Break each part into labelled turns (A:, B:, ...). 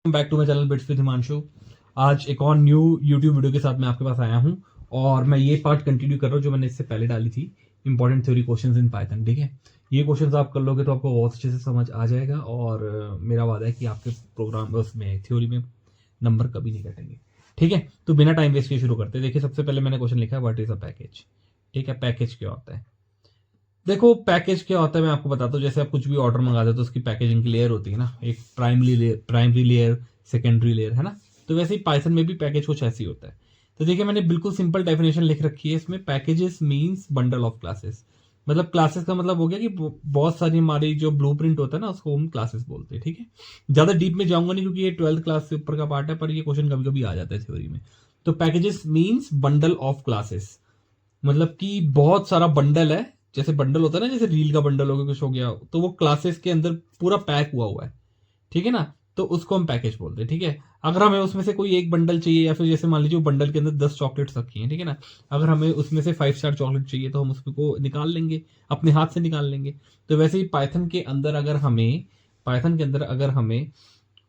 A: Back to my channel bits with Himanshu. आज एक और न्यू यूट्यूब वीडियो के साथ मैं आपके पास आया हूं और मैं ये पार्ट कंटिन्यू कर रहा हूं जो मैंने इससे पहले डाली थी, important theory questions in Python. ठीक है, ये क्वेश्चंस आप कर लोगे तो आपको बहुत अच्छे से समझ आ जाएगा और मेरा वादा है कि आपके प्रोग्राम उसमें थ्योरी में नंबर कभी नहीं कटेंगे। ठीक है, तो बिना टाइम वेस्ट के शुरू करते हैं। देखिए, सबसे पहले मैंने क्वेश्चन लिखा है व्हाट इज अ पैकेज। ठीक है, पैकेज क्या होता है? देखो, पैकेज क्या होता है मैं आपको बताता हूँ। जैसे आप कुछ भी ऑर्डर मंगाते हो तो उसकी पैकेजिंग की लेयर होती है ना, एक प्राइमरी लेयर, सेकेंडरी लेयर, है ना। तो वैसे ही पाइथन में भी पैकेज कुछ ऐसी होता है। तो देखिए, मैंने बिल्कुल सिंपल डेफिनेशन लिख रखी है इसमें। Packages means bundle of classes. मतलब क्लासेस का मतलब हो गया कि बहुत सारी हमारी जो ब्लूप्रिंट होता है ना उसको हम क्लासेस बोलते हैं। ठीक है, ज्यादा डीप में जाऊंगा नहीं क्योंकि ये 12th क्लास से ऊपर का पार्ट है, पर ये क्वेश्चन कभी कभी आ जाता है थ्योरी में। तो packages means bundle of classes, मतलब कि बहुत सारा बंडल है। जैसे बंडल होता है ना, जैसे रील का बंडल हो गया, कुछ हो गया, तो वो क्लासेस के अंदर पूरा पैक हुआ है। ठीक है ना, तो उसको हम पैकेज बोलते हैं। ठीक है, अगर हमें उसमें से कोई एक बंडल चाहिए, या फिर जैसे मान लीजिए बंडल के अंदर 10 चॉकलेट्स रखी हैं, ठीक है ना, अगर हमें उसमें से 5 स्टार चॉकलेट चाहिए तो हम उसको निकाल लेंगे, अपने हाथ से निकाल लेंगे। तो वैसे ही पाइथन के अंदर अगर हमें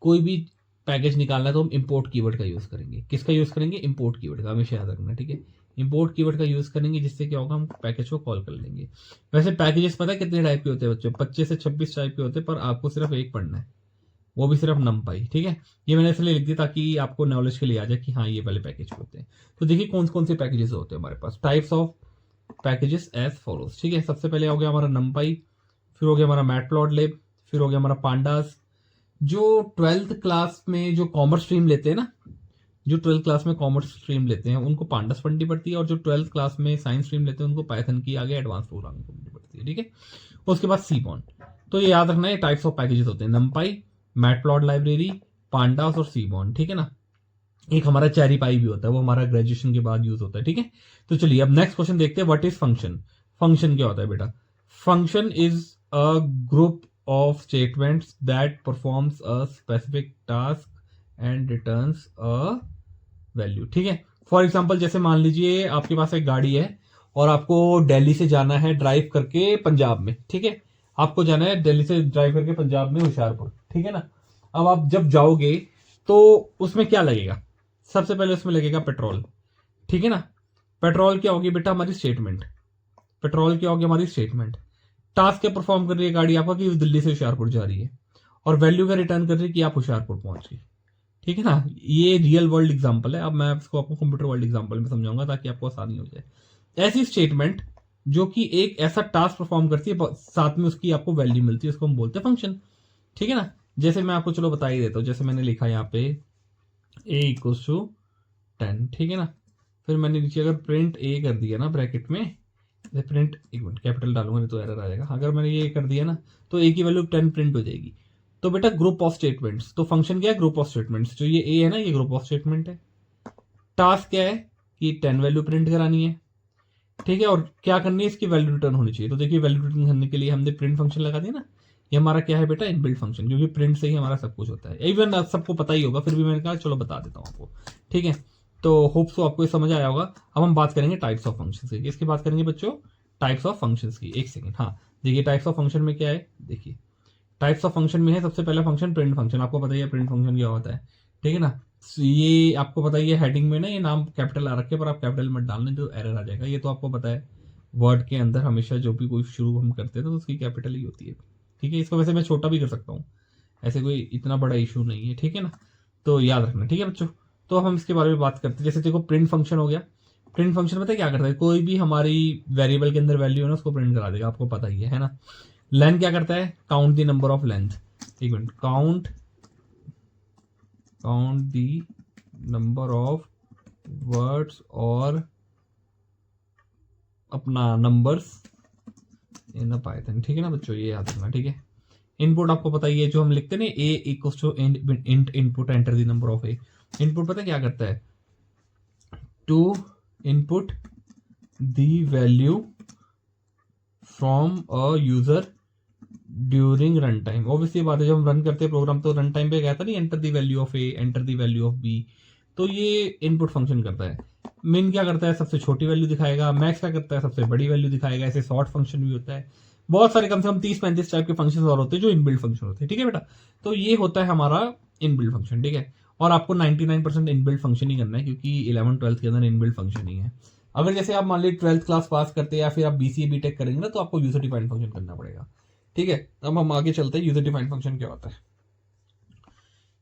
A: कोई भी पैकेज निकालना है तो हम इंपोर्ट कीवर्ड का यूज करेंगे। किसका यूज करेंगे? इंपोर्ट कीवर्ड का, हमेशा याद रखना। ठीक है, इंपोर्ट कीवर्ड का यूज करेंगे, जिससे क्या होगा, हम पैकेज को कॉल कर लेंगे। वैसे पैकेजेस पता है कितने टाइप के होते हैं बच्चों? 25 से 26 टाइप के होते हैं, पर आपको सिर्फ एक पढ़ना है, वो भी सिर्फ नमपाई। ठीक है, ये मैंने इसलिए लिख दिया ताकि आपको नॉलेज के लिए आ जाए कि हाँ ये वाले पैकेज होते हैं। तो देखिए कौन कौन से पैकेजेस होते हैं हमारे पास। Types of packages as follows. ठीक है, सबसे पहले हो गया हमारा नमपाई, फिर हो गया हमारा मैटप्लॉटलिब, फिर हो गया हमारा पांडास। जो 12th क्लास में जो कॉमर्स स्ट्रीम लेते हैं ना, जो 12th क्लास में कॉमर्स स्ट्रीम लेते हैं उनको पांडास पढ़नी पड़ती है, और जो 12th क्लास में साइंस स्ट्रीम लेते हैं उनको पाइथन की आगे एडवांस प्रोग्रामिंग पढ़नी पड़ती है। ठीक है, उसके बाद सीबॉन। तो ये याद रखना है, टाइप्स ऑफ पैकेजेस होते हैं नमपाई, मैटप्लॉट लाइब्रेरी, पांडास और सीबॉन। ठीक है ना, एक हमारा चेरी पाई भी होता है, वो हमारा ग्रेजुएशन के बाद यूज होता है। ठीक है, तो चलिए अब नेक्स्ट क्वेश्चन देखते हैं, व्हाट इज फंक्शन। फंक्शन क्या होता है बेटा? Function is a group of statements that performs a specific task and returns a value. ठीक है, फॉर एग्जाम्पल जैसे मान लीजिए आपके पास एक गाड़ी है और आपको दिल्ली से जाना है ड्राइव करके पंजाब में। ठीक है, आपको जाना है दिल्ली से ड्राइव करके पंजाब में होशियारपुर। ठीक है ना, अब आप जब जाओगे तो उसमें क्या लगेगा? सबसे पहले उसमें लगेगा पेट्रोल। ठीक है ना, पेट्रोल क्या होगी बेटा? हमारी स्टेटमेंट। पेट्रोल क्या होगी? हमारी स्टेटमेंट। टास्क क्या परफॉर्म कर रही है गाड़ी आपका कि दिल्ली से होशियारपुर जा रही है, और वैल्यू का रिटर्न कर रही है कि आप होशियारपुर पहुंच गए। ठीक है ना, ये रियल वर्ल्ड एग्जांपल है। अब मैं इसको आपको कंप्यूटर वर्ल्ड एग्जांपल में समझाऊंगा ताकि आपको आसानी हो जाए। ऐसी स्टेटमेंट जो कि एक ऐसा टास्क परफॉर्म करती है, साथ में उसकी आपको वैल्यू मिलती है, उसको हम बोलते हैं फंक्शन। ठीक है ना, जैसे मैं आपको चलो बता ही देता हूँ। जैसे मैंने लिखा यहाँ पे a इक्वल्स टू 10। ठीक है ना, फिर मैंने नीचे अगर प्रिंट a कर दिया ना ब्रैकेट में, प्रिंट, एक मिनट कैपिटल डालूंगा नहीं तो एरर आ जाएगा। अगर मैंने ये कर दिया ना तो a की वैल्यू 10 प्रिंट हो जाएगी। तो बेटा ग्रुप ऑफ स्टेटमेंट्स, तो फंक्शन क्या है? Group of statements. जो ये a है ना, ये ग्रुप ऑफ स्टेटमेंट है। टास्क क्या है कि 10 वैल्यू प्रिंट करानी है। ठीक है, और क्या करनी है? इसकी वैल्यू रिटर्न होनी चाहिए। तो देखिए वैल्यू रिटर्न करने के लिए हमने प्रिंट फंक्शन लगा दिया ना। ये हमारा क्या है बेटा? इनबिल्ट फंक्शन, क्योंकि प्रिंट से ही हमारा सब कुछ होता है। इवन सबको पता ही होगा, फिर भी मैंने कहा चलो बता देता हूँ आपको। ठीक है, तो होप सो आपको ये समझ आया होगा। अब हम बात करेंगे टाइप्स ऑफ फंक्शन की। इसकी बात करेंगे बच्चों, टाइप्स ऑफ फंक्शन की। एक सेकेंड, हाँ देखिए टाइप्स ऑफ फंक्शन में क्या है। देखिए टाइप्स ऑफ फंक्शन में है सबसे पहला फंक्शन प्रिंट फंक्शन। आपको पता ही है प्रिंट फंक्शन क्या होता है। ठीक है ना, ये आपको पता ही है। हेडिंग में ना ये नाम कैपिटल आ रखे, पर आप कैपिटल मत डालने तो एरर आ जाएगा। ये तो आपको पता है, वर्ड के अंदर हमेशा जो भी कोई शुरू हम करते हैं तो उसकी कैपिटल ही होती है। ठीक है, इसको वैसे मैं छोटा भी कर सकता हूँ, ऐसे कोई इतना बड़ा इशू नहीं है। ठीक है ना, तो याद रखना। ठीक है बच्चों, तो हम इसके बारे में बात करते हैं। जैसे देखो प्रिंट फंक्शन हो गया। प्रिंट फंक्शन पता है क्या करता है? कोई भी हमारी वेरिएबल के अंदर वैल्यू है ना उसको प्रिंट करा देगा, आपको पता ही है ना। लेंथ क्या करता है? Count the number of length. एक minute, count the number of words और अपना नंबर्स इन पाइथन। ठीक है ना बच्चों, ये याद रखना। ठीक है, इनपुट आपको पता ही है, जो हम लिखते हैं ना a equals to int input enter the number of a. Input पता है क्या करता है? To input the value from a user during run time. Obviously बात है, जब हम रन करते हैं प्रोग्राम तो रन टाइम पे कहता नहीं enter the value of A, enter the value of B. तो ये इनपुट फंक्शन करता है। मिन क्या करता है? सबसे छोटी वैल्यू दिखाएगा। मैक्स क्या करता है? सबसे बड़ी वैल्यू दिखाएगा। ऐसे सॉर्ट फंक्शन भी होता है। बहुत सारे कम से कम 30-35 टाइप के फंक्शन और होते हैं जो इनबिल्ट फंक्शन होते हैं, ठीक है बेटा। तो ये होता है हमारा इनबिल्ट फंक्शन, ठीक है। और आपको 99% इनबिल्ट फंक्शन ही करना है, क्योंकि 11th-12th के अंदर इनबिल्ट फंक्शन ही है। अगर जैसे आप मान लीजिए 12th क्लास पास करते हैं या फिर आप BCA BTech करेंगे ना, तो आपको यूजर डिफाइंड फंक्शन करना पड़ेगा, ठीक है। अब हम आगे चलते हैं, यूजर डिफाइंड फंक्शन क्या होता है।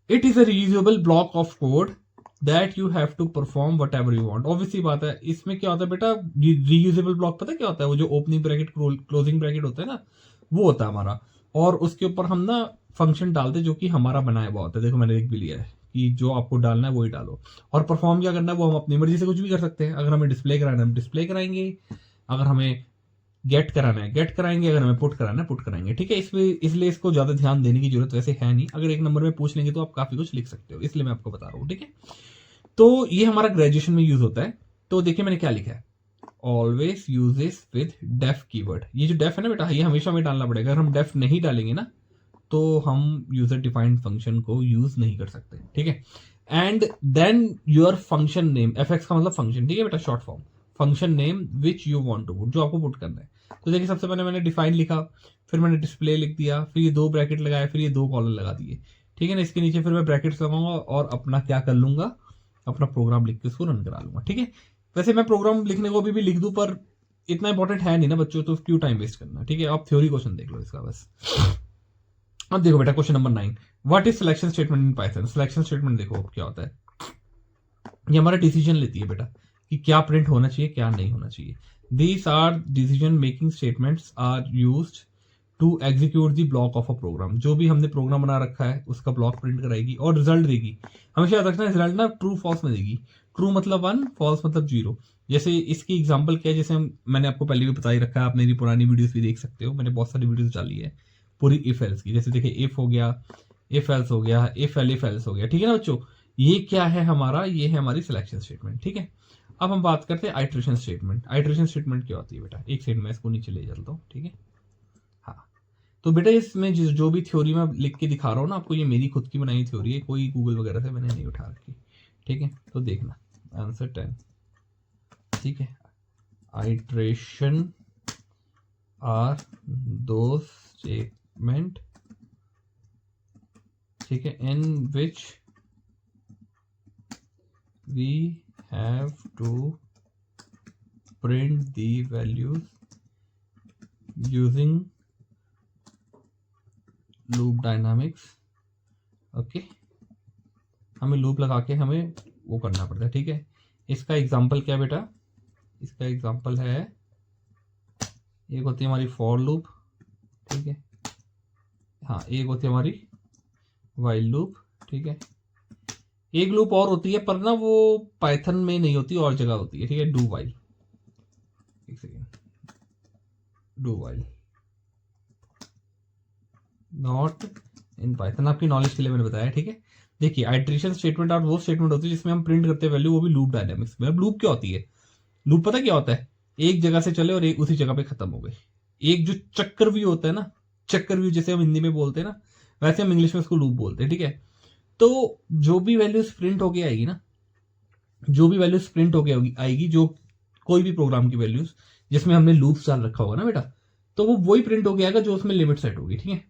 A: It is a reusable block of code that you have to perform whatever you want. Obviously बात है, इसमें क्या होता है बेटा, रीयूजेबल ब्लॉक पता है क्या होता है, वो जो ओपनिंग ब्रैकेट क्लोजिंग ब्रैकेट होता है ना, वो होता है हमारा। और उसके ऊपर हम ना फंक्शन डालते हैं जो कि हमारा बनाया हुआ होता है। देखो मैंने लिख भी लिया है कि जो आपको डालना है वही डालो, और परफॉर्म क्या करना है वो हम अपनी मर्जी से कुछ भी कर सकते हैं। अगर हमें डिस्प्ले कराना है हम डिस्प्ले कराएंगे, अगर हमें गेट कराना है गेट कराएंगे, अगर हमें पुट कराना है पुट कराएंगे, ठीक है। इसलिए इसको ज्यादा ध्यान देने की जरूरत वैसे है नहीं। अगर एक नंबर में पूछ लेंगे तो आप काफी कुछ लिख सकते हो, इसलिए मैं आपको बता रहा हूँ, ठीक है। तो ये हमारा ग्रेजुएशन में यूज होता है। तो देखिए मैंने क्या लिखा है, always uses with def keyword. ये जो डेफ है ना बेटा, ये हमेशा हमें डालना पड़ेगा। अगर हम डेफ नहीं डालेंगे ना तो हम यूजर डिफाइंड फंक्शन को यूज नहीं कर सकते, ठीक है। And then your function name, F का मतलब फंक्शन, ठीक है बेटा, short form, function name which you want to put, जो आपको पुट करना है। तो देखिए सबसे पहले मैंने डिफाइन लिखा, फिर मैंने डिस्प्ले लिख दिया, फिर ये 2 ब्रैकेट लगाए, फिर ये 2 कॉलम लगा दिए, ठीक है ना। इसके नीचे फिर मैं ब्रैकेट्स लगाऊंगा और अपना क्या कर लूंगा, अपना प्रोग्राम लिख के उसको रन करा लूंगा, ठीक है। वैसे मैं प्रोग्राम लिखने को अभी भी लिख दूं, पर इतना इंपॉर्टेंट है नहीं ना बच्चों, तो क्यों टाइम वेस्ट करना, ठीक है। आप थ्योरी क्वेश्चन देख लो इसका बस। अब देखो बेटा question number 9, what is selection statement in Python. Selection statement देखो क्या होता है, ये हमारा डिसीजन लेती है बेटा कि क्या प्रिंट होना चाहिए क्या नहीं होना चाहिए। These are decision making statements are used to execute the block of a program. जो भी हमने प्रोग्राम बना रखा है उसका ब्लॉक प्रिंट कराएगी और रिजल्ट देगी। हमेशा याद रखना रिजल्ट ना ट्रू फॉल्स में देगी। ट्रू मतलब 1, फॉल्स मतलब 0। जैसे इसकी एग्जांपल क्या है, जैसे मैंने आपको पहले भी बता ही रखा है, आप मेरी पुरानी वीडियोस भी देख सकते हो, मैंने बहुत सारी वीडियोस डाली है पूरी इफ एल्स की। जैसे देखिए इफ हो गया, इफ एल्स हो गया, इफ एल्स हो गया, ठीक है ना बच्चों। ये क्या है हमारा, ये है हमारी सिलेक्शन स्टेटमेंट, ठीक है। अब हम बात करते हैं आइट्रेशन स्टेटमेंट। आइट्रेशन स्टेटमेंट क्या होती है बेटा, एक सेकंड में इसको नीचे ले चलता हूँ, ठीक है। हाँ, तो बेटा इसमें जो भी थ्योरी मैं लिख के दिखा रहा हूँ ना आपको, ये मेरी खुद की बनाई थ्योरी है, कोई गूगल वगैरह से मैंने नहीं उठा रखी, ठीक है। तो देखना आंसर 10, ठीक है। आइट्रेशन आर दो स्टेटमेंट, ठीक है, इन विच we have to print the values using loop dynamics, okay. हमें लूप लगा के हमें वो करना पड़ता है, ठीक है। इसका एग्जांपल क्या बेटा, इसका एग्जांपल है, एक होती है हमारी फॉर लूप, ठीक है। हाँ, एक होती है हमारी वाइल लूप, ठीक है। एक लूप और होती है पर ना वो पाइथन में नहीं होती, और जगह होती है, ठीक है। डू वाइल, एक second, do while not in Python, आपकी नॉलेज के लिए मैंने बताया, ठीक है। देखिए आइट्रेशन स्टेटमेंट और वो स्टेटमेंट होती है जिसमें हम प्रिंट करते हैं वैल्यू, वो भी लूप डायनामिक्स में। अब लूप क्या होती है, लूप पता क्या होता है, एक जगह से चले और एक उसी जगह पे खत्म हो गए। एक जो चक्कर व्यू होता है ना, चक्कर व्यू जैसे हम हिंदी में बोलते हैं ना, वैसे हम इंग्लिश में उसको लूप बोलते हैं, ठीक है। तो जो भी वैल्यूज प्रिंट होके आएगी ना, जो भी वैल्यूज प्रिंट होके आएगी, जो कोई भी प्रोग्राम की वैल्यूज जिसमें हमने लूप्स डाल रखा होगा ना बेटा, तो वो वही प्रिंट होके आएगा जो उसमें लिमिट सेट होगी, ठीक है।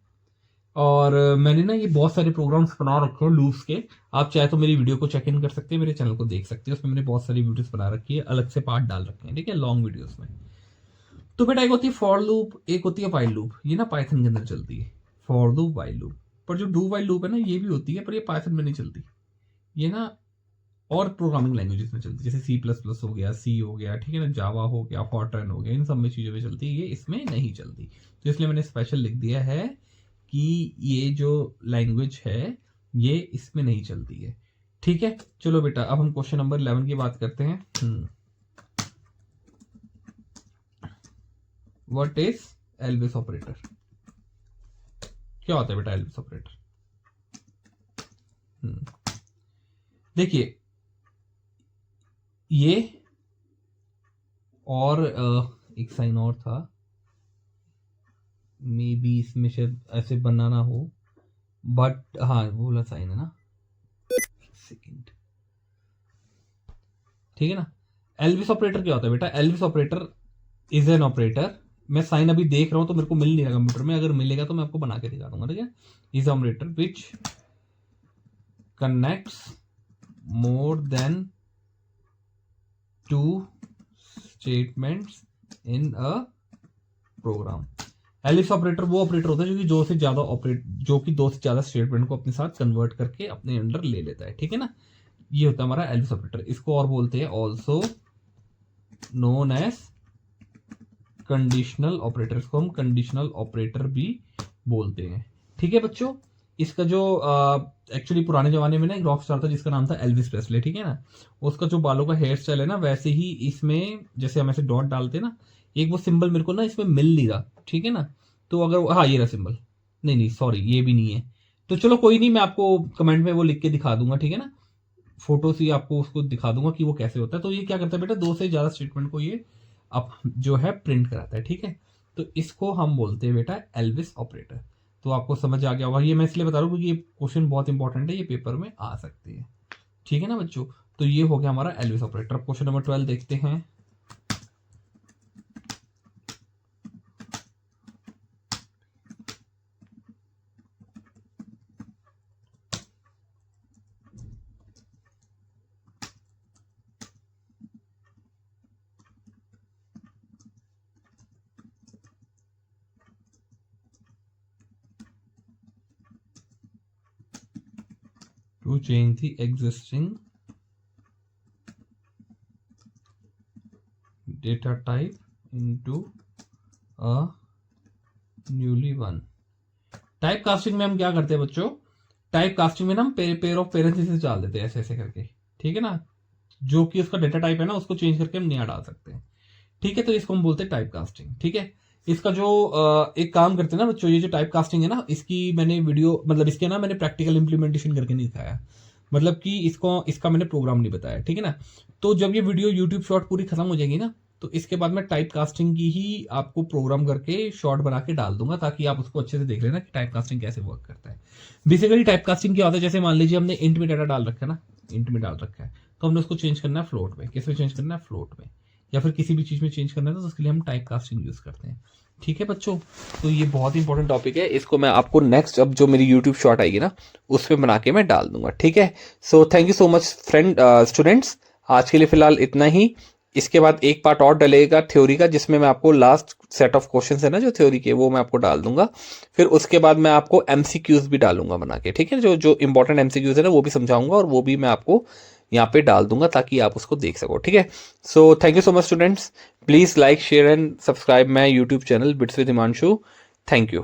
A: और मैंने ना ये बहुत सारे प्रोग्राम्स बना रखे हैं लूप्स के। आप चाहे तो मेरी वीडियो को चेक इन कर सकते हैं, मेरे चैनल को देख सकते हैं, उसमें मैंने बहुत सारी वीडियोस बना रखी है, अलग से पार्ट डाल रखे हैं, ठीक है, लॉन्ग वीडियोस में। तो बेटा एक होती है फॉर लूप, एक होती है वाइल लूप। ये ना पाइथन के अंदर चलती है, फॉर लूप वाइल लूप। पर जो डू वाइल लूप है ना, ये भी होती है पर ये पाइथन में नहीं चलती। ये ना और प्रोग्रामिंग लैंग्वेजेस में चलती है, जैसे C++ हो गया, सी हो गया, ठीक है ना, जावा हो गया, फॉर्ट्रैन हो गया, इन सब में चीजों में चलती है, ये इसमें नहीं चलती। तो इसलिए मैंने स्पेशल लिख दिया है कि ये जो लैंग्वेज है ये इसमें नहीं चलती है, ठीक है। चलो बेटा अब हम क्वेश्चन नंबर 11 की बात करते हैं। व्हाट इज एल्विस ऑपरेटर, क्या होता है बेटा एल्विस ऑपरेटर। देखिए ये और एक साइन और था, मे बी इसमें शायद ऐसे बनाना हो, बट हाँ वो वाला साइन है ना, सेकंड, ठीक है ना। एल्विस ऑपरेटर क्या होता है बेटा, Elvis operator is an operator मैं साइन अभी देख रहा हूं तो मेरे को मिल नहीं रहा कंप्यूटर में, अगर मिलेगा तो मैं आपको बना के दिखा दूंगा, ठीक है। Is operator which connects more than 2 statements in a program. Ellipse operator वो ऑपरेटर होता है जो कि दो से ज्यादा स्टेटमेंट को अपने साथ कन्वर्ट करके अपने अंडर ले लेता है, ठीक है ना। ये होता है हमारा एलिप्स ऑपरेटर। इसको और बोलते हैं also known as conditional operator, इसको हम कंडीशनल ऑपरेटर भी बोलते हैं, ठीक है बच्चों। इसका जो एक्चुअली पुराने जमाने में ना एक रॉक स्टार था जिसका नाम था एल्विस प्रेस्ले, ठीक है ना। उसका जो बालों का हेयर स्टाइल है ना, वैसे ही इसमें जैसे हम ऐसे डॉट डालते हैं ना, एक वो सिंबल मेरे को ना इसमें मिल नहीं रहा, ठीक है ना। तो अगर हाँ ये रहा सिंबल, नहीं सॉरी ये भी नहीं है, तो चलो कोई नहीं, मैं आपको कमेंट में वो लिख के दिखा दूंगा, ठीक है ना। फोटो से आपको उसको दिखा दूंगा कि वो कैसे होता है। तो ये क्या करता है बेटा, 2 से ज्यादा स्टेटमेंट को ये अब जो है प्रिंट कराता है, ठीक है। तो इसको हम बोलते हैं बेटा एल्विस ऑपरेटर। तो आपको समझ आ गया होगा, ये मैं इसलिए बता रहा हूँ क्योंकि ये क्वेश्चन बहुत इंपॉर्टेंट है, ये पेपर में आ सकते हैं, ठीक है ना बच्चों। तो ये हो गया हमारा एल्विस ऑपरेटर। क्वेश्चन नंबर 12 देखते हैं। To change the existing data type into a newly one। Type casting में हम क्या करते हैं बच्चों, टाइप कास्टिंग में ना हम पेयर ऑफ पेरेंथेसिस डाल देते हैं ऐसे ऐसे करके, ठीक है ना। जो कि उसका डेटा टाइप है ना उसको चेंज करके हम नया डाल सकते हैं, ठीक है। तो इसको हम बोलते हैं टाइप कास्टिंग, ठीक है। इसका जो एक काम करते हैं ना बच्चों, ये जो टाइप कास्टिंग है ना, इसकी मैंने वीडियो मतलब इसके ना मैंने प्रैक्टिकल इंप्लीमेंटेशन करके नहीं दिखाया, मतलब कि इसका मैंने प्रोग्राम नहीं बताया, ठीक है ना। तो जब ये वीडियो यूट्यूब शॉर्ट पूरी खत्म हो जाएगी ना, तो इसके बाद मैं टाइप कास्टिंग की ही आपको प्रोग्राम करके शॉर्ट बना के डाल दूंगा, ताकि आप उसको अच्छे से देख लेना कि टाइप कास्टिंग कैसे वर्क करता है। बेसिकली टाइप कास्टिंग क्या होता है, जैसे मान लीजिए हमने इंट में डाटा डाल रखा है ना, इंट में डाल रखा है, तो हमने उसको चेंज करना है फ्लोट में। किस में चेंज करना है, फ्लोट में, या फिर किसी भी चीज में चेंज करना है तो उसके लिए हम टाइप कास्टिंग यूज करते हैं, ठीक है बच्चों। तो ये बहुत इंपॉर्टेंट टॉपिक है, इसको मैं आपको नेक्स्ट अब जो मेरी यूट्यूब शॉर्ट आएगी ना उस पर बना के मैं डाल दूंगा, ठीक है। So thank you so much friend students, आज के लिए फिलहाल इतना ही। इसके बाद एक पार्ट और डलेगा थ्योरी का, जिसमें मैं आपको लास्ट सेट ऑफ क्वेश्चंस है ना जो थ्योरी के, वो मैं आपको डाल दूंगा। फिर उसके बाद मैं आपको एमसीक्यूज भी डालूंगा बना के, ठीक है। जो जो इंपॉर्टेंट एमसीक्यूज है ना वो भी समझाऊंगा, और वो भी मैं आपको यहाँ पे डाल दूंगा ताकि आप उसको देख सको, ठीक है। So thank you so much students, please like share and subscribe my YouTube channel bits with Himanshu. Thank you.